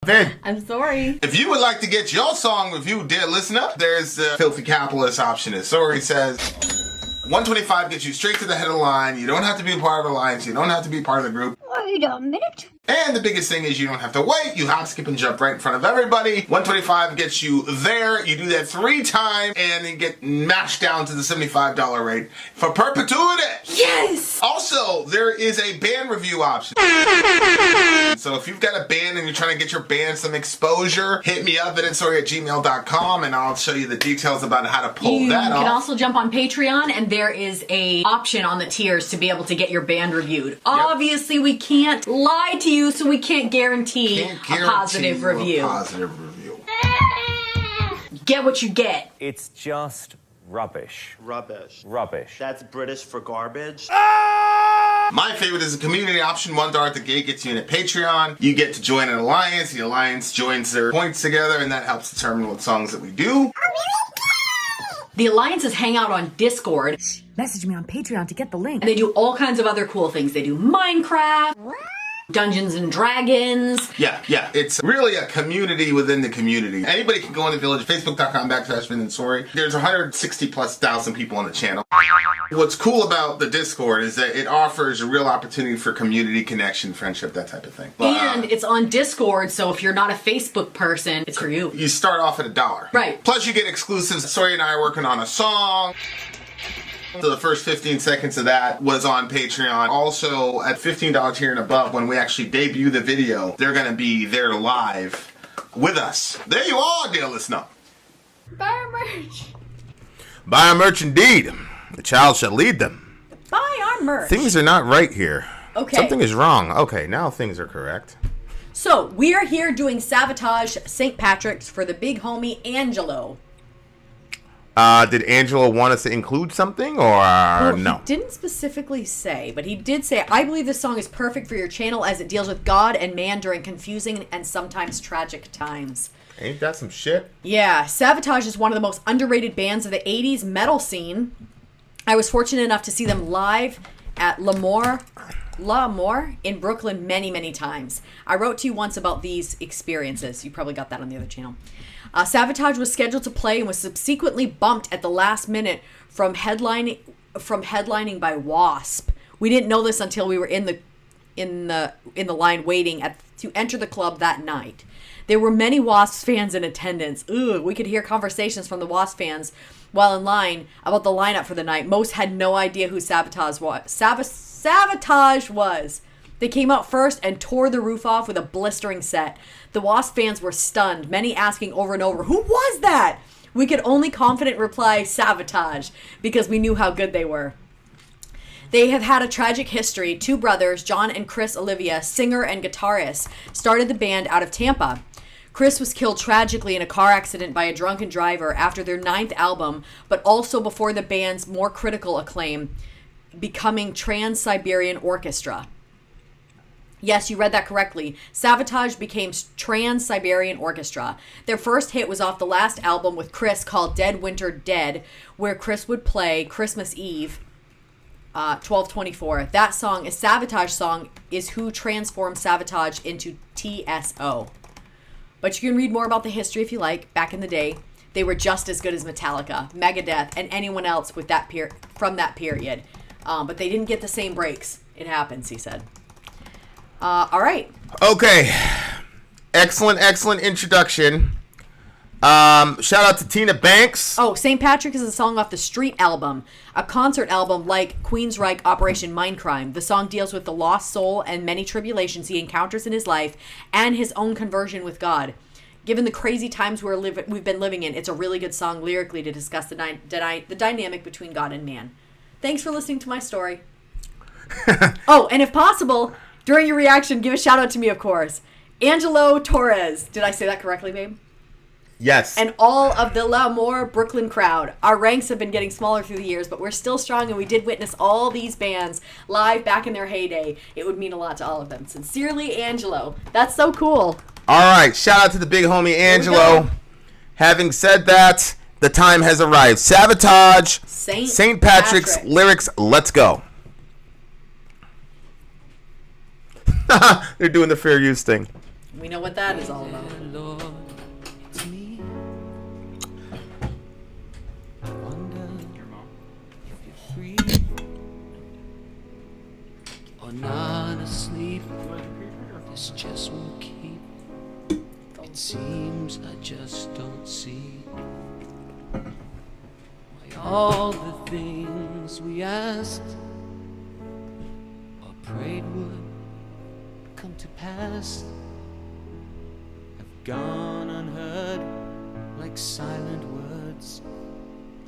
Vin. I'm sorry. If you would like to get your song reviewed, dear listener, there's the filthy capitalist option. As Sori says, $125 gets you straight to the head of the line. You don't have to be a part of the alliance. You don't have to be part of the group. Wait a minute. And the biggest thing is you don't have to wait. You hop, skip, and jump right in front of everybody. $125 gets you there. You do that 3 times, and then get mashed down to the $75 rate for perpetuity. Yes! Also, there is a band review option. So if you've got a band and you're trying to get your band some exposure, hit me up at vinsori@gmail.com, and I'll show you the details about how to pull that off. You can also jump on Patreon, and there is a option on the tiers to be able to get your band reviewed. Yep. Obviously, we can't lie to you, so we can't guarantee a positive review. Get what you get. It's just rubbish. Rubbish. Rubbish. That's British for garbage. My favorite is the community option. $1 at the gate gets you in a Patreon. You get to join an alliance. The alliance joins their points together, and that helps determine what songs that we do. The alliances hang out on Discord. Message me on Patreon to get the link. And they do all kinds of other cool things. They do Minecraft, Dungeons and Dragons. Yeah. It's really a community within the community. Anybody can go in the village, facebook.com/Vin and Sori. There's 160,000+ people on the channel. What's cool about the Discord is that it offers a real opportunity for community connection, friendship, that type of thing. And it's on Discord, so if you're not a Facebook person, it's for you. You start off at $1. Right. Plus you get exclusives. Sori and I are working on a song. So the first 15 seconds of that was on Patreon. Also, at $15 tier and above, when we actually debut the video, they're going to be there live with us. There you are, dear listener. Buy our merch. Buy our merch indeed. The child shall lead them. Buy our merch. Things are not right here. Okay. Something is wrong. Okay, now things are correct. So, we are here doing Savatage St. Patrick's for the big homie Angelo. Did Angelo want us to include something, or no? He didn't specifically say, but he did say, I believe this song is perfect for your channel as it deals with God and man during confusing and sometimes tragic times. Ain't that some shit? Yeah, Savatage is one of the most underrated bands of the 80s metal scene. I was fortunate enough to see them live at L'Amour in Brooklyn many, many times. I wrote to you once about these experiences. You probably got that on the other channel. Savatage was scheduled to play and was subsequently bumped at the last minute from headlining by Wasp. We didn't know this until we were in the line waiting to enter the club that night. There were many Wasp fans in attendance. We could hear conversations from the Wasp fans while in line about the lineup for the night. Most had no idea who Savatage was. They came out first and tore the roof off with a blistering set. The Wasp fans were stunned, many asking over and over, who was that? We could only confident reply, Savatage, because we knew how good they were. They have had a tragic history. 2 brothers, John and Chris Olivia, singer and guitarist, started the band out of Tampa. Chris was killed tragically in a car accident by a drunken driver after their 9th album, but also before the band's more critical acclaim, becoming Trans-Siberian Orchestra. Yes, you read that correctly. Savatage became Trans-Siberian Orchestra. Their first hit was off the last album with Chris called Dead Winter Dead, where Chris would play Christmas Eve, 12/24. That song, a Savatage song, is who transformed Savatage into TSO. But you can read more about the history if you like. Back in the day, they were just as good as Metallica, Megadeth, and anyone else with that from that period. But they didn't get the same breaks. It happens, he said. All right. Okay. Excellent introduction. Shout out to Tina Banks. Oh, St. Patrick is a song off the Street album, a concert album like Queensryche Operation Mindcrime. The song deals with the lost soul and many tribulations he encounters in his life and his own conversion with God. Given the crazy times we've been living in, it's a really good song lyrically to discuss the dynamic between God and man. Thanks for listening to my story. Oh, and if possible, during your reaction, give a shout out to me, of course. Angelo Torres. Did I say that correctly, babe? Yes. And all of the L'Amour Brooklyn crowd. Our ranks have been getting smaller through the years, but we're still strong, and we did witness all these bands live back in their heyday. It would mean a lot to all of them. Sincerely, Angelo. That's so cool. All right. Shout out to the big homie Angelo. Having said that, the time has arrived. Savatage, St. Patrick's lyrics. Let's go. They're doing the fair use thing. We know what that is all about. Lord, it's me. I wonder if you're free or not asleep. This just won't keep. It seems I just don't see why all the things we asked or prayed would come to pass have gone unheard, like silent words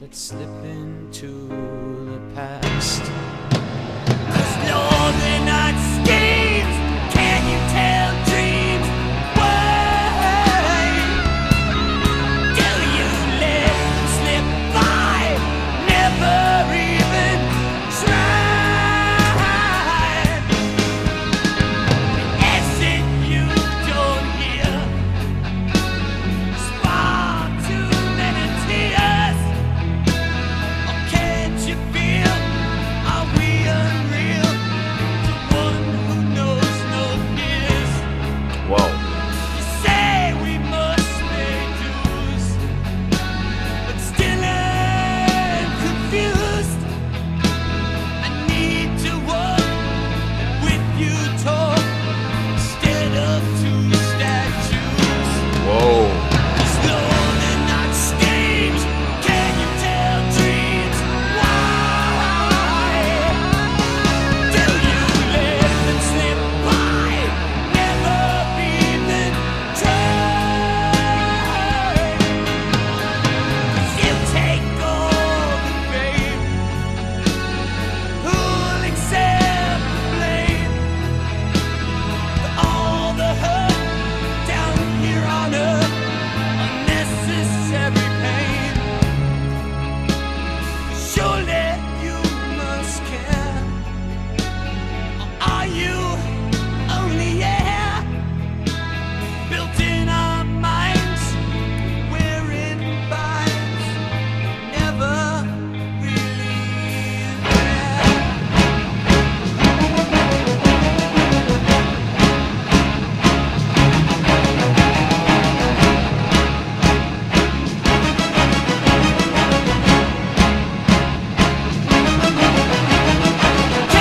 that slip into the past. 'Cause Lord, they're not schemes. Can you tell dreams? Why do you let them slip by? Never even try. Is it you don't hear? Far too many tears. Or can't you feel? Are we unreal? The one who knows no fears. Whoa. You say we must pay dues, but still I'm confused. I need to walk with you, talk instead of two statues. Whoa. It's lonely, not schemes. Can you tell dreams? Why do you let them slip by? Never even try. 'Cause you take all the fame. Who'll accept the blame for all the hurt down here on earth? Unnecessary pain. Surely you must care. Or are you only air built in our minds? We're in binds, never really there.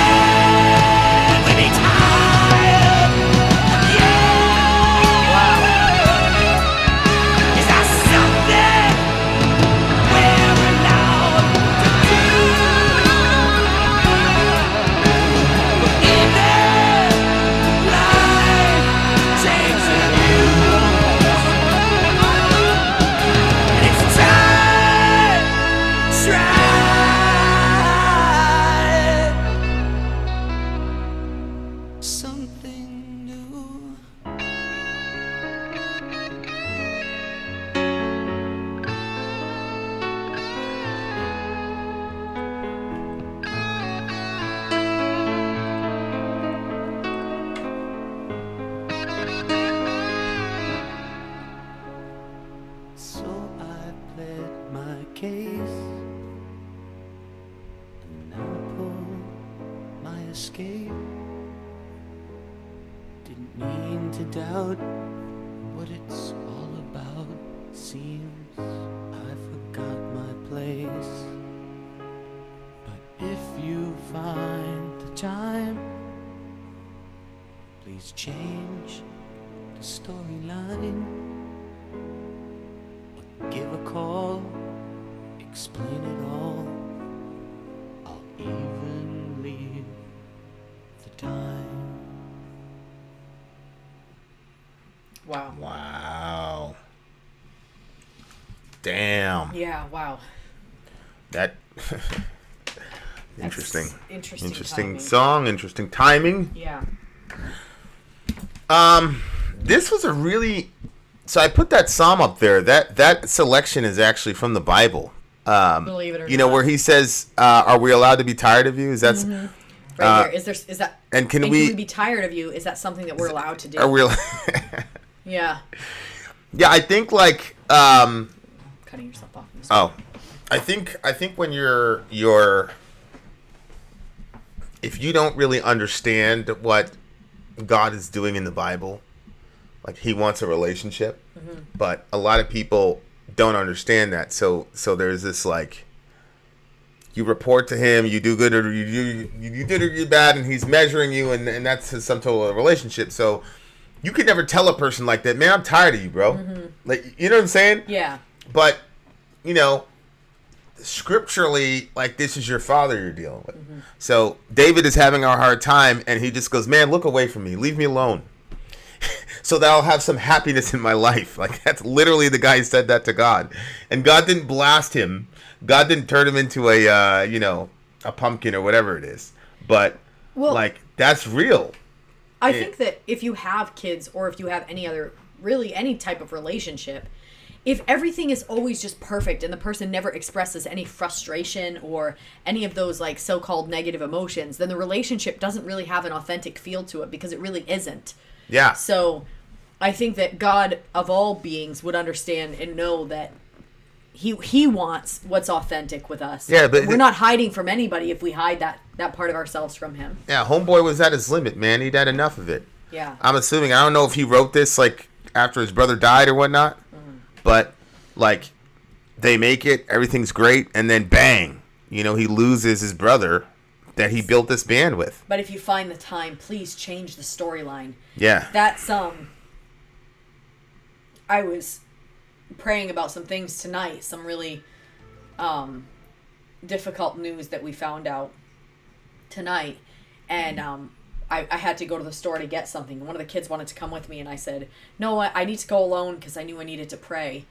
Can we be tired? Yeah. Is that something we're allowed to do? But even life changes views, and it's time try something new. So I pled my case, and now I pull my escape. Didn't mean to doubt what it's all about. Seems I forgot my place. But if you find the time, please change the storyline. Or give a call, explain it all. I'll even leave the time. Wow. Wow. Damn. Yeah, wow. That That's interesting. Interesting timing. Song, interesting timing. Yeah. This was a really so I put that psalm up there. That selection is actually from the Bible. Believe it or You know not. where he says, "Are we allowed to be tired of you?" Is that Right here. Is that and can we we be tired of you? Is that something that we're allowed to do? are we? Yeah. Yeah, I think like Cutting yourself off. oh, I think when you're if you don't really understand what God is doing in the Bible, Like he wants a relationship, but a lot of people don't understand that. So there's this like, you report to him, you do good or you did or you bad, and he's measuring you, and that's his sum total of a relationship. So you could never tell a person like that, man, I'm tired of you, bro. Like, you know what I'm saying? Yeah. But, you know, scripturally, like, this is your father you're dealing with. So David is having a hard time, and he just goes, man, look away from me, leave me alone, so that I'll have some happiness in my life. Like, that's literally the guy who said that to God. And God didn't blast him. God didn't turn him into a, you know, a pumpkin or whatever it is. But, like, that's real. I think that if you have kids, or if you have any other, really any type of relationship, if everything is always just perfect and the person never expresses any frustration or any of those like so-called negative emotions, then the relationship doesn't really have an authentic feel to it, because it really isn't. Yeah. So I think that God of all beings would understand and know that he wants what's authentic with us. Yeah, but we're not hiding from anybody if we hide that part of ourselves from him. Yeah, homeboy was at his limit, man. He'd had enough of it. Yeah. I'm assuming, I don't know if he wrote this like after his brother died or whatnot, but like they make it, everything's great, and then bang, you know, he loses his brother that he built this band with. But if you find the time, please change the storyline. Yeah. That's I was praying about some things tonight, some really difficult news that we found out tonight, and I had to go to the store to get something. One of the kids wanted to come with me, and I said, no, I need to go alone, because I knew I needed to pray.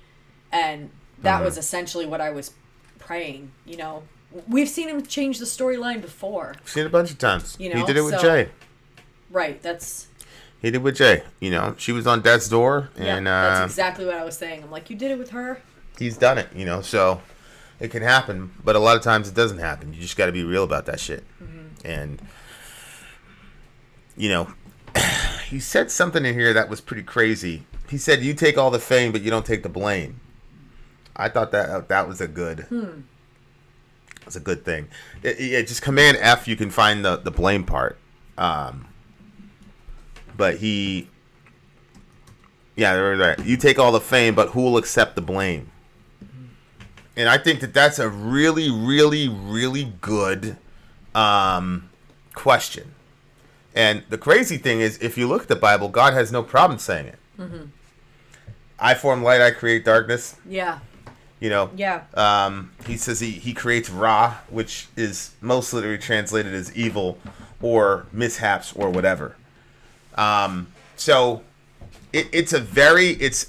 And that was essentially what I was praying. You know, we've seen him change the storyline before. I've seen it a bunch of times. You know, he did it with Jay. Right, he did with Jay. You know, she was on death's door, yeah, and that's exactly what I was saying. I'm like, you did it with her? He's done it, you know, so it can happen, but a lot of times it doesn't happen. You just got to be real about that shit. And, you know, he said something in here that was pretty crazy. He said, you take all the fame, but you don't take the blame. I thought that was a good... That's a good thing. Just Command F, you can find the blame part. But he... Yeah, right. You take all the fame, but who will accept the blame? And I think that's a really, really, really good question. And the crazy thing is, if you look at the Bible, God has no problem saying it. I form light, I create darkness. Yeah. You know? Yeah. He says he creates Ra, which is most literally translated as evil or mishaps or whatever. So it's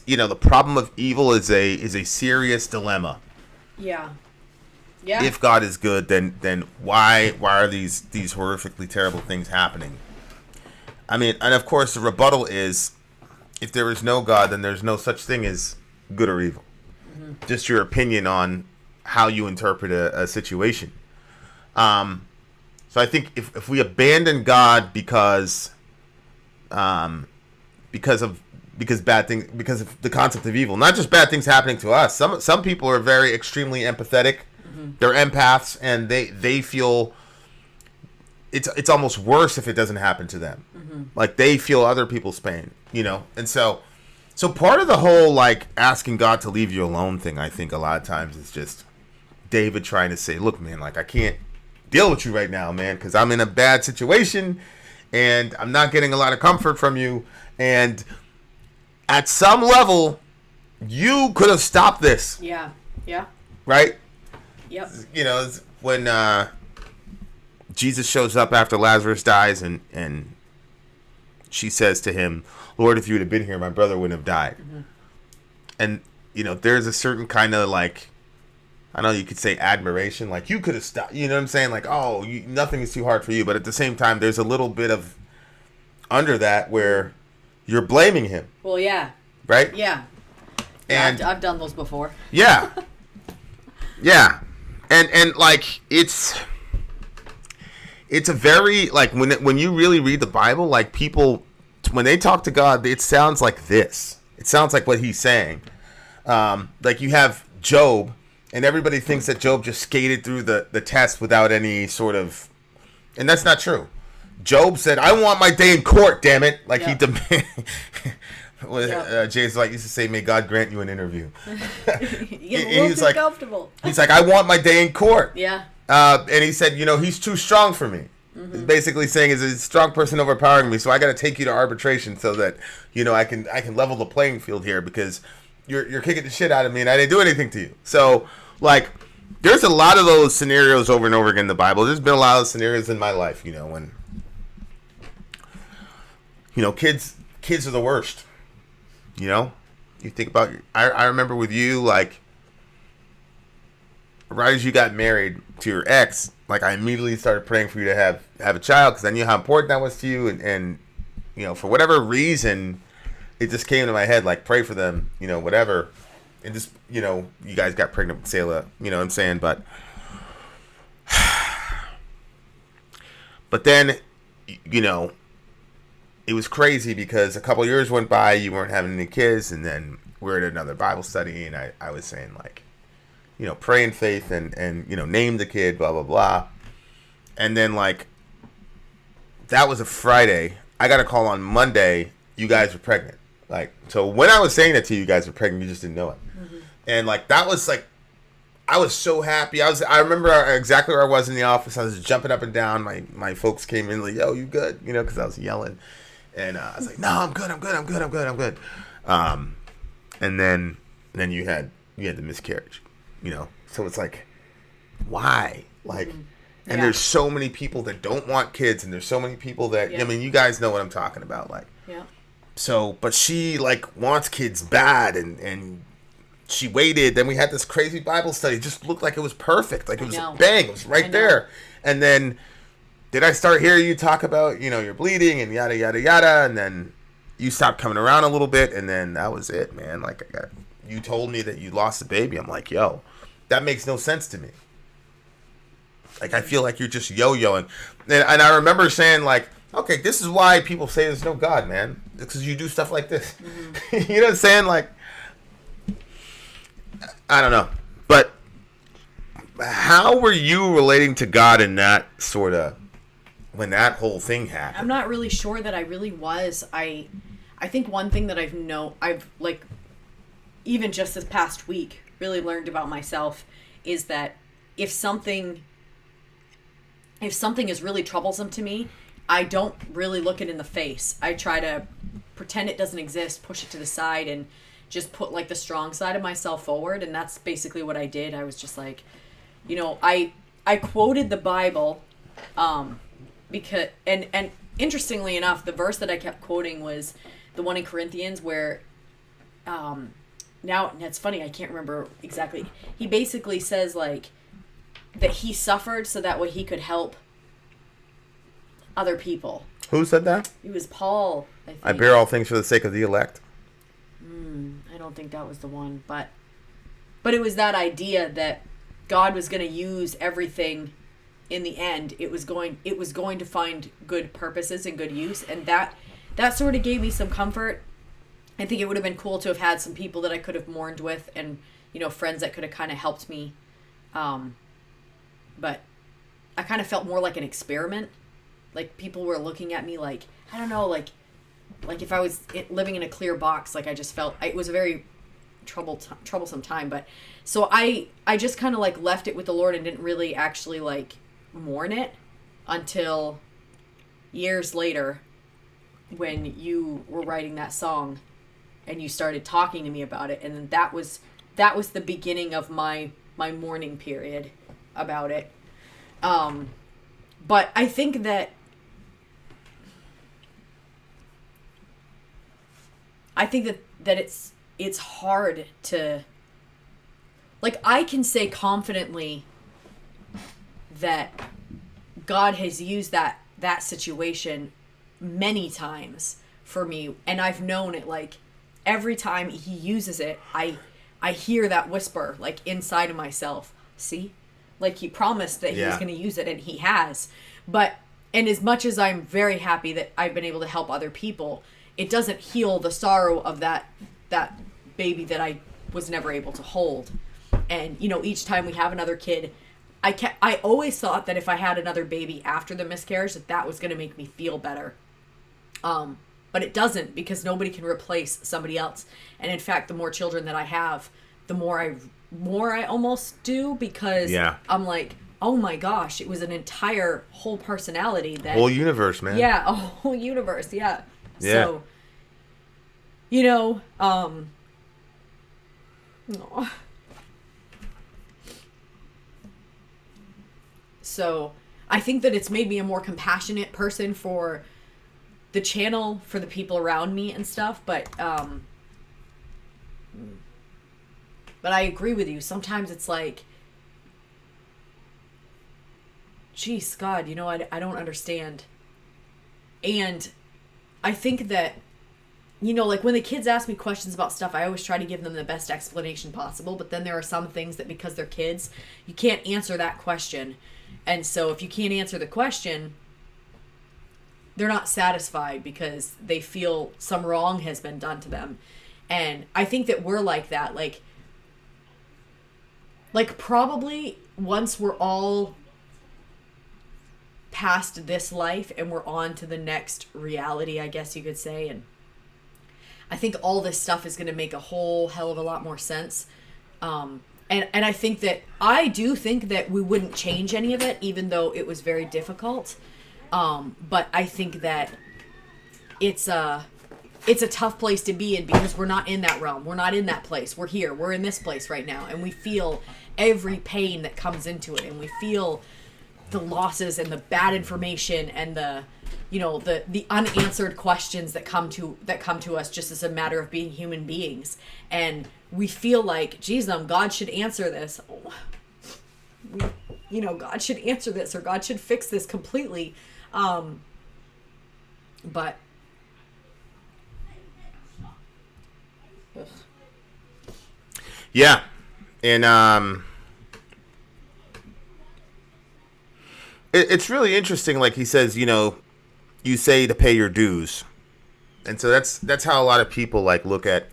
you know, the problem of evil is a serious dilemma. Yeah. Yeah. If God is good, then why are these horrifically terrible things happening? I mean, and of course the rebuttal is, if there is no God, then there's no such thing as good or evil. Just your opinion on how you interpret a situation. So I think if we abandon God because of the concept of evil, not just bad things happening to us. Some people are very extremely empathetic. They're empaths, and they feel it's almost worse if it doesn't happen to them. Like they feel other people's pain, you know. And so part of the whole like asking God to leave you alone thing, I think a lot of times is just David trying to say, look, man, like I can't deal with you right now, man, because I'm in a bad situation and I'm not getting a lot of comfort from you. And at some level, you could have stopped this. Yeah. Yeah. Right? Yep. You know, when Jesus shows up after Lazarus dies and she says to him, Lord, if you would have been here, my brother wouldn't have died. And, you know, there's a certain kind of like, I don't know, you could say admiration. Like, you could have stopped. You know what I'm saying? Like, oh, nothing is too hard for you. But at the same time, there's a little bit of under that where you're blaming him. Well, yeah. Right? Yeah. And I've done those before. Yeah. Yeah. And like, it's a very, like, when you really read the Bible, like, people, when they talk to God, it sounds like this. It sounds like what he's saying. Like, you have Job, and everybody thinks that Job just skated through the test without any sort of... And that's not true. Job said, I want my day in court, damn it. Like, he demanded... Jay's like used to say, "May God grant you an interview." You get a little too comfortable. He's like, "I want my day in court." Yeah. And he said, he's too strong for me. He's basically saying, is a strong person overpowering me, so I got to take you to arbitration so that I can level the playing field here because you're kicking the shit out of me and I didn't do anything to you. So like, there's a lot of those scenarios over and over again in the Bible. There's been a lot of scenarios in my life, when kids are the worst. You think about I remember with you, like, right as you got married to your ex, like, I immediately started praying for you to have a child because I knew how important that was to you, and for whatever reason, it just came to my head, like, pray for them, whatever, and just, you guys got pregnant with Selah, you know what I'm saying, but then, it was crazy because a couple years went by, you weren't having any kids, and then we're at another Bible study, and I was saying, like, pray in faith and name the kid, blah, blah, blah. And then, like, that was a Friday. I got a call on Monday. You guys were pregnant. Like, so when I was saying that to you, you guys were pregnant, you just didn't know it. Mm-hmm. And, like, that was, like, I was so happy. I remember exactly where I was in the office. I was jumping up and down. My folks came in, like, yo, you good? Because I was yelling. And I was like, no, I'm good. And then you had the miscarriage. So it's like, why? Like, and there's so many people that don't want kids, and there's so many people that, you guys know what I'm talking about, like, so, but she, like, wants kids bad, and she waited, then we had this crazy Bible study, it just looked like it was perfect, like, it was bang, it was right there, and then, did I start hearing you talk about, you're bleeding, and yada, yada, yada, and then you stopped coming around a little bit, and then that was it, man, like, you told me that you lost the baby, I'm like, yo, that makes no sense to me. Like, I feel like you're just yo-yoing. And I remember saying, like, okay, this is why people say there's no God, man. It's because you do stuff like this. Mm-hmm. You know what I'm saying? Like, I don't know. But how were you relating to God in that sort of, when that whole thing happened? I'm not really sure that I really was. I think one thing that I've, like, even just this past week, really learned about myself is that if something is really troublesome to me, I don't really look it in the face. I try to pretend it doesn't exist, push it to the side, and just put, like, the strong side of myself forward. And that's basically what I did. I was just like, I quoted the Bible, because and interestingly enough, the verse that I kept quoting was the one in Corinthians where, now, it's funny, I can't remember exactly. He basically says, like, that he suffered so that way he could help other people. Who said that? It was Paul, I think. I bear all things for the sake of the elect. I don't think that was the one, but it was that idea that God was going to use everything in the end. It was going to find good purposes and good use, and that sort of gave me some comfort. I think it would have been cool to have had some people that I could have mourned with, and friends that could have kind of helped me, but I kind of felt more like an experiment. Like, people were looking at me like, I don't know, like if I was living in a clear box. Like, I just felt it was a very troublesome time. But so I just kind of, like, left it with the Lord and didn't really actually, like, mourn it until years later when you were writing that song and you started talking to me about it, and then that was the beginning of my mourning period about it. But I think that it's hard to, like, I can say confidently that God has used that situation many times for me, and I've known it. Like, every time he uses it, I hear that whisper, like, inside of myself. See? Like, he promised that he was going to use it, and he has. But, and as much as I'm very happy that I've been able to help other people, it doesn't heal the sorrow of that baby that I was never able to hold. And, each time we have another kid, I always thought that if I had another baby after the miscarriage, that was going to make me feel better. But it doesn't, because nobody can replace somebody else. And in fact, the more children that I have, the more I almost do, because I'm like, oh my gosh, it was an entire whole personality that whole universe, man. Yeah, a whole universe, yeah. Yeah. So, you know, so I think that it's made me a more compassionate person for the channel, for the people around me and stuff, but I agree with you. Sometimes it's like, geez, God, you know, I don't understand. And I think that, you know, like when the kids ask me questions about stuff, I always try to give them the best explanation possible, but then there are some things that, because they're kids, you can't answer that question. And so if you can't answer the question, they're not satisfied because they feel some wrong has been done to them. And I think that we're like that. Like probably once we're all past this life and we're on to the next reality, I guess you could say. And I think all this stuff is going to make a whole hell of a lot more sense. And I think that, I do think that we wouldn't change any of it, even though it was very difficult. But I think that it's a tough place to be in, because we're not in that realm. We're not in that place. We're here. We're in this place right now. And we feel every pain that comes into it. And we feel the losses and the bad information and the, you know, the unanswered questions that come to us just as a matter of being human beings. And we feel like, geez, God should answer this. You know, God should answer this, or God should fix this completely. But ugh. Yeah. And it's really interesting. Like he says, you know, you say to pay your dues. And so that's how a lot of people like look at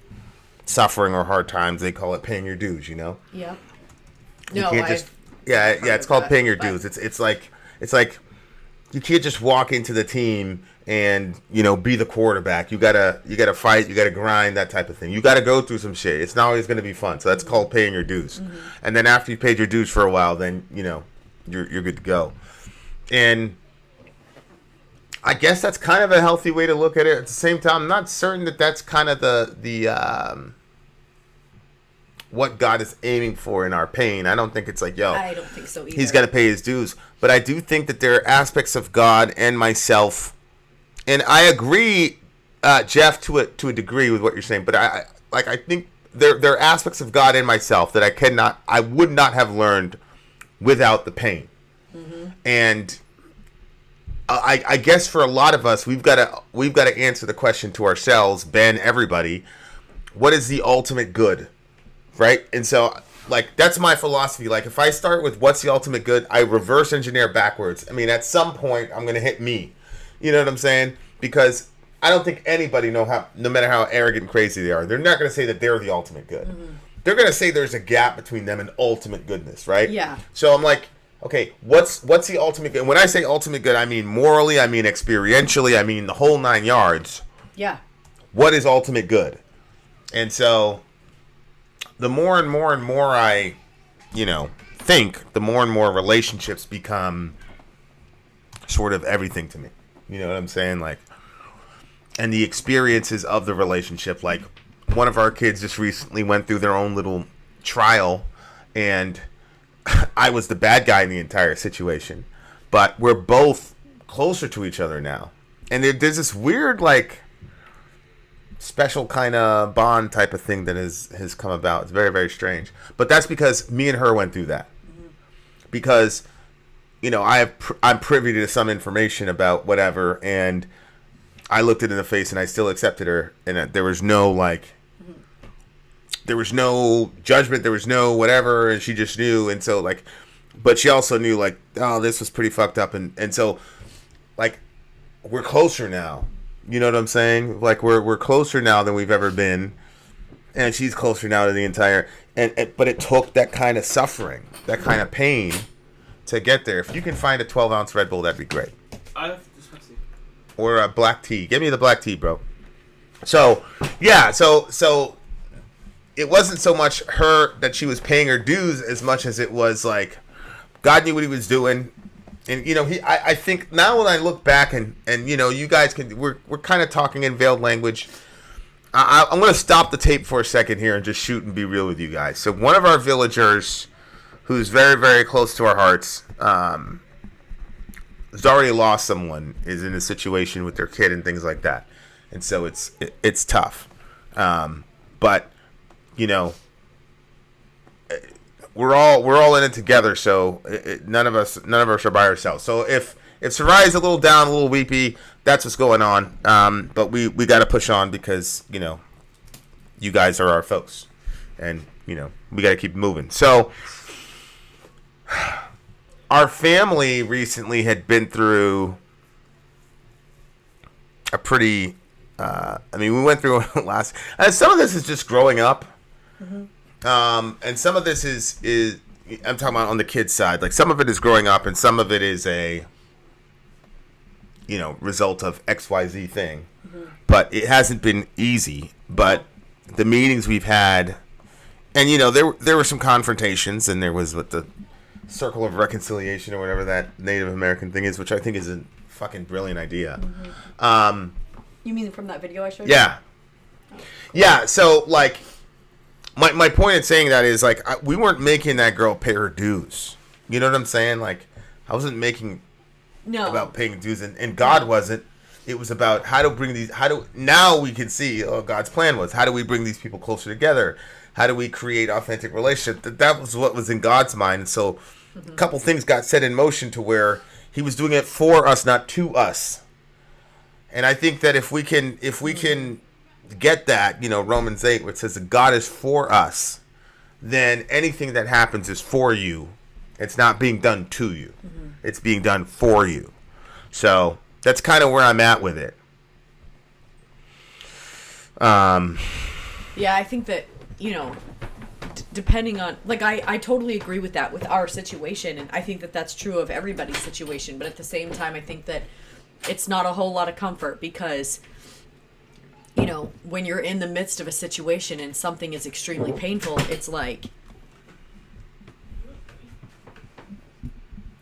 suffering or hard times. They call it paying your dues, you know? Yeah. You can't just it's called paying your dues. It's like you can't just walk into the team and, you know, be the quarterback. You gotta fight, you gotta grind, that type of thing. You gotta go through some shit. It's not always gonna be fun. So that's called paying your dues. Mm-hmm. And then after you paid your dues for a while, then, you know, you're good to go. And I guess that's kind of a healthy way to look at it. At the same time, I'm not certain that that's kind of the what God is aiming for in our pain. I don't think it's like, yo, I don't think so either. He's got to pay his dues. But I do think that there are aspects of God and myself, and I agree, Jeff, to a degree with what you're saying. But I think there are aspects of God and myself that I would not have learned without the pain. Mm-hmm. And I guess for a lot of us, we've got to answer the question to ourselves, Ben, everybody, what is the ultimate good, right? And so, like, that's my philosophy. Like, if I start with what's the ultimate good, I reverse engineer backwards. I mean, at some point, I'm going to hit me. You know what I'm saying? Because I don't think anybody, no matter how arrogant and crazy they are, they're not going to say that they're the ultimate good. Mm-hmm. They're going to say there's a gap between them and ultimate goodness, right? Yeah. So I'm like, okay, what's the ultimate good? And when I say ultimate good, I mean morally, I mean experientially, I mean the whole 9 yards. Yeah. What is ultimate good? And so the more and more and more I, you know, think, the more and more relationships become sort of everything to me. You know what I'm saying? Like, and the experiences of the relationship. Like, one of our kids just recently went through their own little trial, and I was the bad guy in the entire situation, but we're both closer to each other now. And there's this weird, like, special kind of bond type of thing that has come about. It's very, very strange. But that's because me and her went through that. Mm-hmm. Because, you know, I'm privy to some information about whatever, and I looked it in the face and I still accepted her, and there was no, like, there was no judgment, there was no whatever, and she just knew. And so, like, but she also knew, like, oh, this was pretty fucked up. And so, like, we're closer now. You know what I'm saying? Like, we're closer now than we've ever been. And she's closer now to the entire, but it took that kind of suffering, that kind of pain to get there. If you can find a 12-ounce Red Bull, that'd be great. I have to discuss it. Or a black tea. Give me the black tea, bro. So yeah, so it wasn't so much her that she was paying her dues as much as it was like God knew what he was doing. And I think now when I look back and you guys we're kind of talking in veiled language. I'm going to stop the tape for a second here and just shoot and be real with you guys. So one of our villagers, who's very, very close to our hearts, has already lost someone, is in a situation with their kid and things like that, and so it's tough. But we're all in it together. So none of us are by ourselves. So if Sarai's a little down, a little weepy, that's what's going on. But we got to push on because you guys are our folks, and we got to keep moving. So our family recently had been through a pretty. We went through last. And some of this is just growing up. Mm-hmm. And some of this is I'm talking about on the kids' side. Like some of it is growing up, and some of it is a result of XYZ thing. Mm-hmm. But it hasn't been easy. But the meetings we've had, and there were some confrontations, and there was what the circle of reconciliation or whatever that Native American thing is, which I think is a fucking brilliant idea. Mm-hmm. You mean from that video I showed yeah. you? Yeah. So like. My point in saying that is like we weren't making that girl pay her dues. You know what I'm saying? Like I wasn't making about paying dues, and God wasn't. It was about how to bring these. Now we can see God's plan was how do we bring these people closer together? How do we create authentic relationship? That was what was in God's mind. And so a couple things got set in motion to where He was doing it for us, not to us. And I think that if we can get that, Romans 8, which says that God is for us, then anything that happens is for you. It's not being done to you. Mm-hmm. It's being done for you. So that's kind of where I'm at with it. Yeah, I think that, depending on, like, I totally agree with that, with our situation, and I think that that's true of everybody's situation, but at the same time, I think that it's not a whole lot of comfort because when you're in the midst of a situation and something is extremely painful, it's like,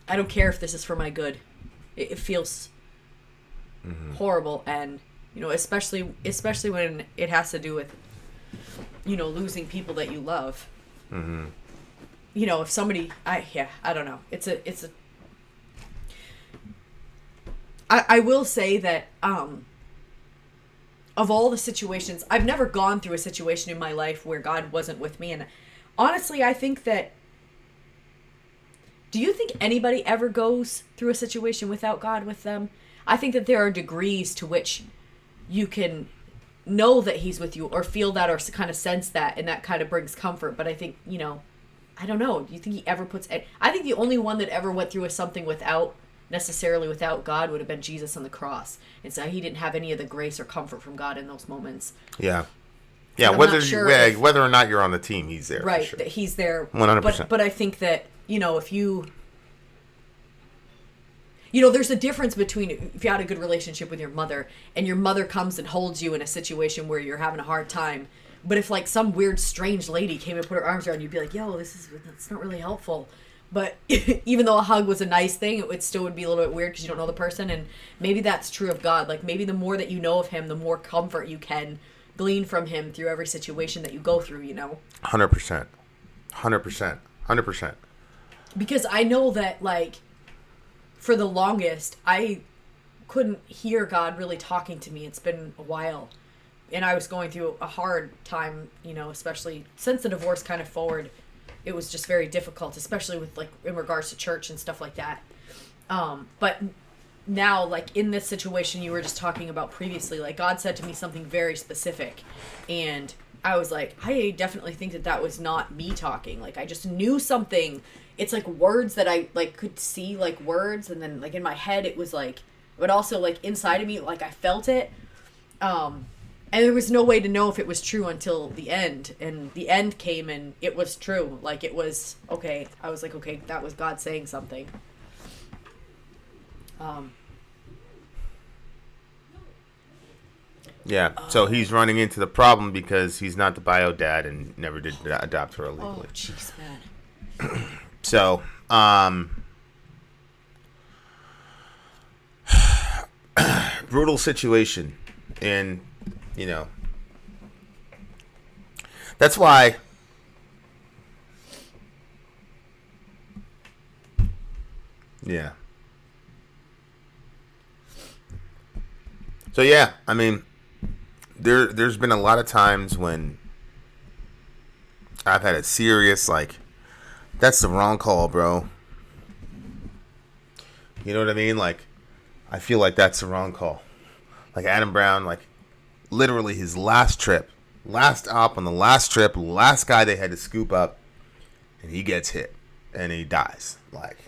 I don't care if this is for my good. It feels horrible, and especially when it has to do with losing people that you love. Mm-hmm. If somebody, I don't know. I will say that of all the situations, I've never gone through a situation in my life where God wasn't with me. And honestly, I think that, do you think anybody ever goes through a situation without God with them? I think that there are degrees to which you can know that He's with you or feel that or kind of sense that, and that kind of brings comfort. But I think, I don't know. Do you think He ever puts... I think the only one that ever went through something without God would have been Jesus on the cross, and so He didn't have any of the grace or comfort from God in those moments. Yeah whether or not you're on the team, He's there, right? Sure. That He's there 100%. But I think that if you there's a difference between if you had a good relationship with your mother and your mother comes and holds you in a situation where you're having a hard time, but if like some weird strange lady came and put her arms around you, you'd be like, yo, that's not really helpful. But even though a hug was a nice thing, it still would be a little bit weird because you don't know the person. And maybe that's true of God. Like maybe the more that you know of Him, the more comfort you can glean from Him through every situation that you go through, 100%. 100%. Because I know that, like, for the longest, I couldn't hear God really talking to me. It's been a while. And I was going through a hard time, especially since the divorce kind of forward. It was just very difficult, especially with like in regards to church and stuff like that. But now, like in this situation you were just talking about previously, like God said to me something very specific, and I was like, I definitely think that was not me talking. Like I just knew something. It's like words that I like could see, like words, and then like in my head it was like, but also like inside of me, like I felt it. And there was no way to know if it was true until the end. And the end came and it was true. Like it was, okay. I was like, okay, that was God saying something. Yeah, so he's running into the problem because he's not the bio dad and never did adopt her Oh, illegally. jeez, man. So, brutal situation. And, you know, that's why yeah. So, yeah, I mean, there's been a lot of times when I've had a serious, like, that's the wrong call, bro. You know what I mean? Like, I feel like that's the wrong call. Like, Adam Brown, like, literally his last trip, last op on the last trip, last guy they had to scoop up, and he gets hit, and he dies. Like,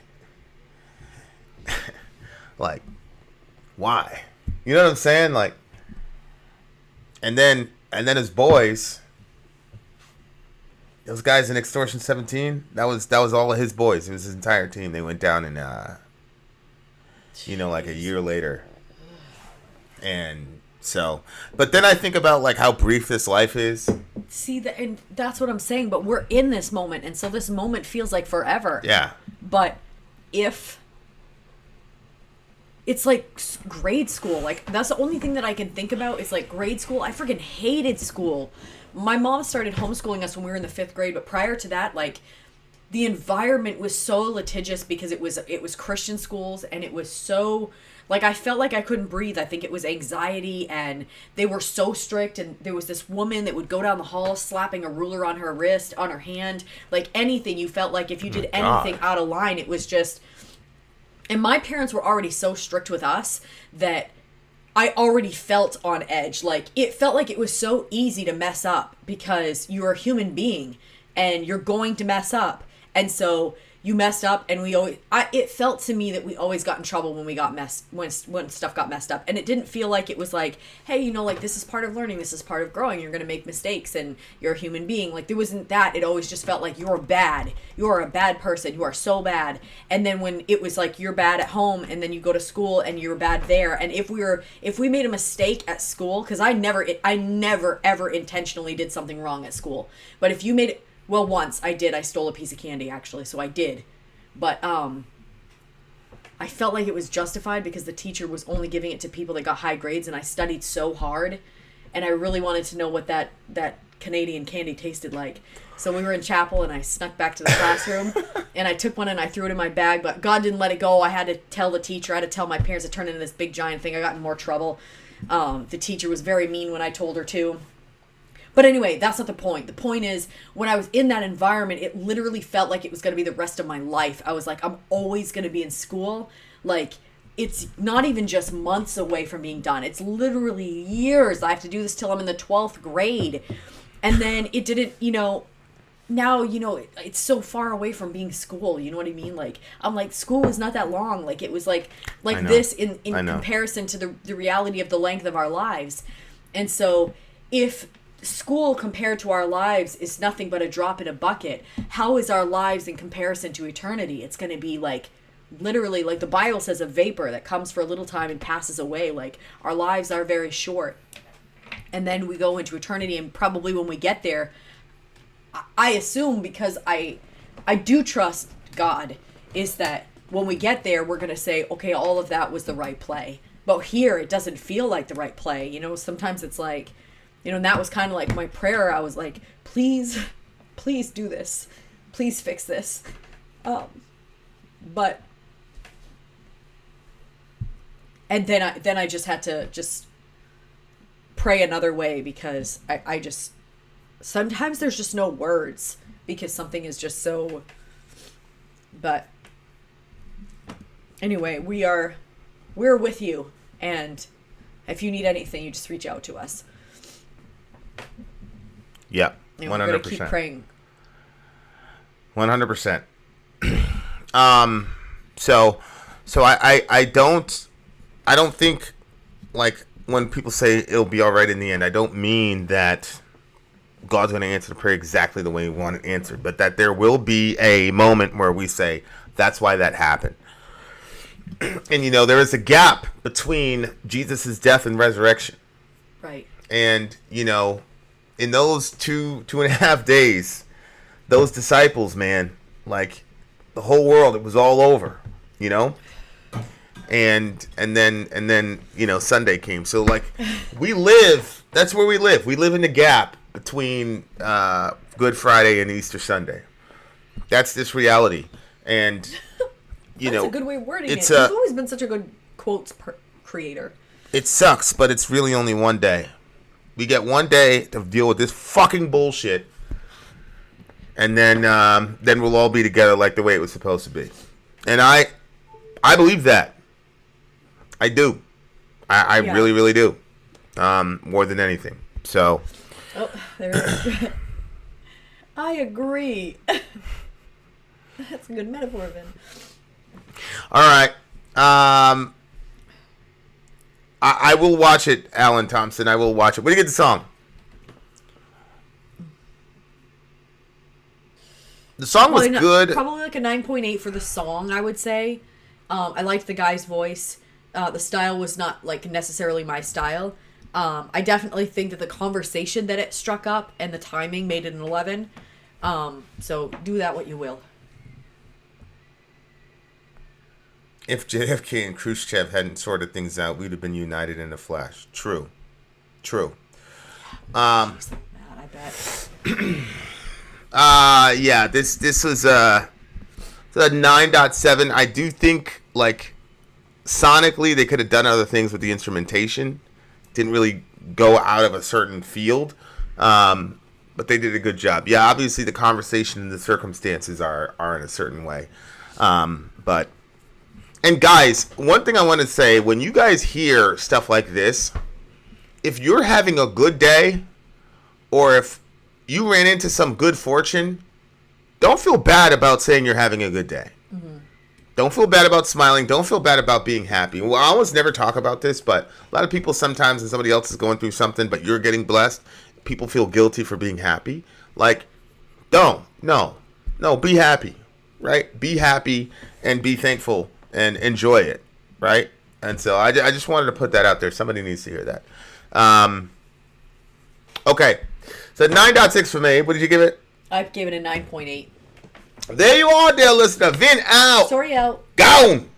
like, why? You know what I'm saying? Like, and then his boys, those guys in Extortion 17, that was all of his boys. It was his entire team. They went down in, you know, like a year later. And so, but then I think about like how brief this life is. See, and that's what I'm saying. But we're in this moment, and so this moment feels like forever. Yeah. But if it's like grade school, like that's the only thing that I can think about is like grade school. I freaking hated school. My mom started homeschooling us when we were in the 5th grade, but prior to that, like, the environment was so litigious because it was Christian schools, and it was so, like, I felt like I couldn't breathe. I think it was anxiety, and they were so strict, and there was this woman that would go down the hall slapping a ruler on her wrist, on her hand, like anything. You felt like if you did anything out of line, it was just, and my parents were already so strict with us that I already felt on edge. Like, it felt like it was so easy to mess up because you're a human being and you're going to mess up. And so you messed up, and it felt to me that we always got in trouble when we got when stuff got messed up. And it didn't feel like it was like, hey, you know, like, this is part of learning, this is part of growing, you're going to make mistakes, and you're a human being. Like, there wasn't that. It always just felt like you're bad. You're a bad person. You are so bad. And then when it was like you're bad at home, and then you go to school and you're bad there. And if we made a mistake at school, because I never ever intentionally did something wrong at school. But if you made it, well, once I did. I stole a piece of candy, actually, so I did. But I felt like it was justified because the teacher was only giving it to people that got high grades, and I studied so hard, and I really wanted to know what that Canadian candy tasted like. So we were in chapel, and I snuck back to the classroom, and I took one and I threw it in my bag, but God didn't let it go. I had to tell the teacher. I had to tell my parents. It turned into this big giant thing. I got in more trouble. The teacher was very mean when I told her to. But anyway, that's not the point. The point is, when I was in that environment, it literally felt like it was going to be the rest of my life. I was like, I'm always going to be in school. Like, it's not even just months away from being done. It's literally years. I have to do this till I'm in the 12th grade. And then it didn't, you know, now, you know, it's so far away from being school. You know what I mean? Like, I'm like, school is not that long. Like, it was like this in comparison to the reality of the length of our lives. And so if school compared to our lives is nothing but a drop in a bucket, how is our lives in comparison to eternity? It's going to be like, literally, like the Bible says, a vapor that comes for a little time and passes away. Like, our lives are very short, and then we go into eternity, and probably when we get there, I assume, because I do trust God, is that when we get there, we're going to say, okay, all of that was the right play. But here, it doesn't feel like the right play. You know, sometimes it's like, you know, and that was kind of like my prayer. I was like, please do this. Please fix this. But, and then I just had to just pray another way, because I just, sometimes there's just no words because something is just so, but anyway, we're with you. And if you need anything, you just reach out to us. Yeah, 100%. And we're going to keep praying. 100%. So I don't think, like, when people say it'll be all right in the end, I don't mean that God's going to answer the prayer exactly the way we want it answered, but that there will be a moment where we say, that's why that happened. And, you know, there is a gap between Jesus' death and resurrection. Right. And, you know, in those two and a half days, those disciples, man, like the whole world, it was all over, you know? And then, you know, Sunday came. So like that's where we live. We live in the gap between Good Friday and Easter Sunday. That's this reality. And you know, that's a good way of wording it. it's You've always been such a good quotes creator. It sucks, but it's really only one day. We get one day to deal with this fucking bullshit, and then we'll all be together like the way it was supposed to be. And I believe that. I do. I really, really do. More than anything. So. Oh, there it is. I agree. That's a good metaphor, Vin. All right. I will watch it, Alan Thompson. I will watch it. What do you get the song? The song was good. Probably like a 9.8 for the song, I would say. I liked the guy's voice. The style was not like necessarily my style. I definitely think that the conversation that it struck up and the timing made it an 11. So do that what you will. If JFK and Khrushchev hadn't sorted things out, we'd have been united in a flash. True. I bet. Yeah, this was a 9.7. I do think, like, sonically they could have done other things with the instrumentation. Didn't really go out of a certain field. But they did a good job. Yeah, obviously the conversation and the circumstances are in a certain way. And guys, one thing I want to say, when you guys hear stuff like this, if you're having a good day, or if you ran into some good fortune, don't feel bad about saying you're having a good day. Mm-hmm. Don't feel bad about smiling. Don't feel bad about being happy. Well, I almost never talk about this, but a lot of people sometimes, when somebody else is going through something, but you're getting blessed, people feel guilty for being happy. Like, no, be happy, right? Be happy and be thankful and enjoy it, right? And so I just wanted to put that out there. Somebody needs to hear that. Okay, so 9.6 for me. What did you give it? I gave it a 9.8. There you are, dear listener. Vin out. Sorry out. Gone.